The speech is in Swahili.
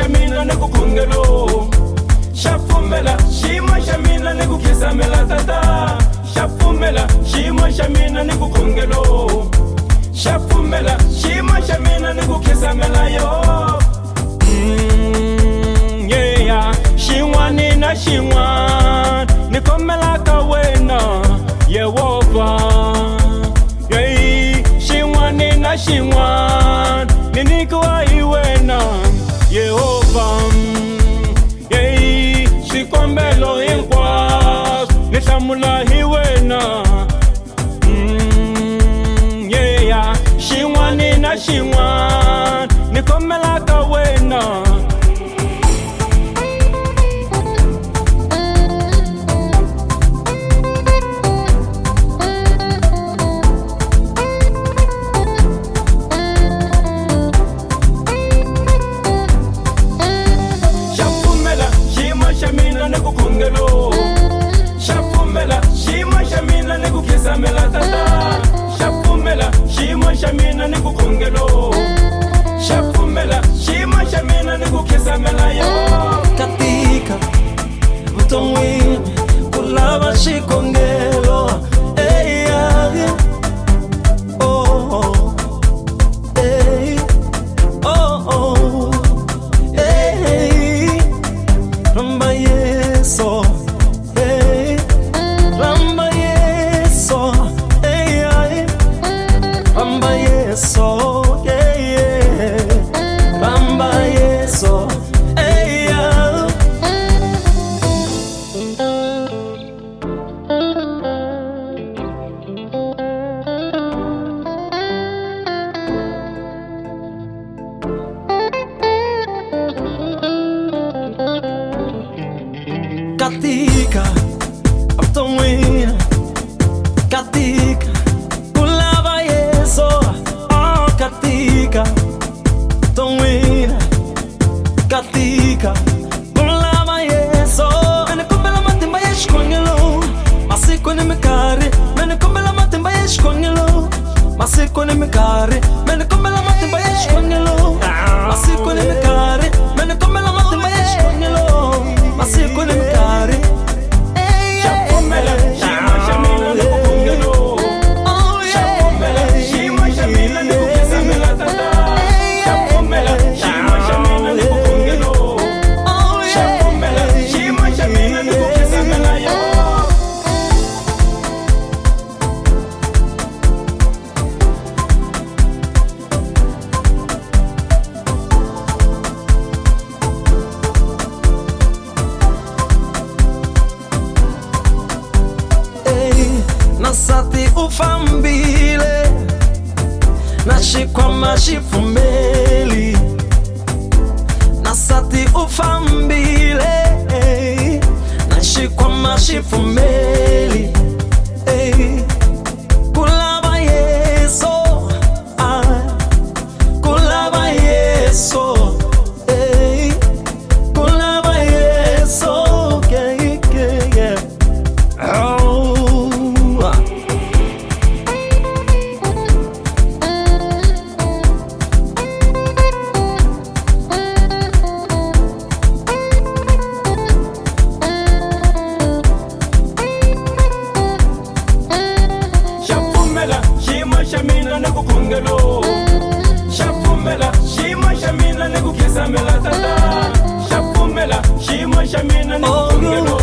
shamina ne kukungelo shafumela shima shamina ne kukisamela tata shafumela shima shamina ne kukungelo shafumela shima shamina ne kukisamela yo yeah shingwani na shingwan nikomela kawena Yehova yeah shingwani na shingwan ninikuwa iwena Yehova yeah shikombelo inkwas nisamula iwena yeah shingwani na shingwan nikomela kawena shafumela shima shamina ne kukisamela tata shafumela shima shamina ne kukungelo shafumela shima shamina ne kukisamela yo katika mtongwini kulava shikongelo katika mtongwini katika kulava Yesu katika mtongwini katika kulava Yesu menikumbela matimba yeshkongelo masiko ni mikari menikumbela matimba yeshkongelo masiko ni mikari menikumbela matimba yeshkongelo masiko ni mikari menikumbela matimba yeshkongelo masiko ni mikari shafumela shima shamina ne kukungelo shafumela shima shamina ne kukisamela tata shafumela shima shamina ne kukungelo shafumela shima shamina ne kukisamela yo nasati ufambile nashikwa mashifumbeli nasati ufambile nashikwa mashifumbeli kulava Yesu kulava Yesu kulava Yesu yeah. shamina ne kukungelo shafumela shima shamina ne kukisamela tata shafumela shima shamina ne kukungelo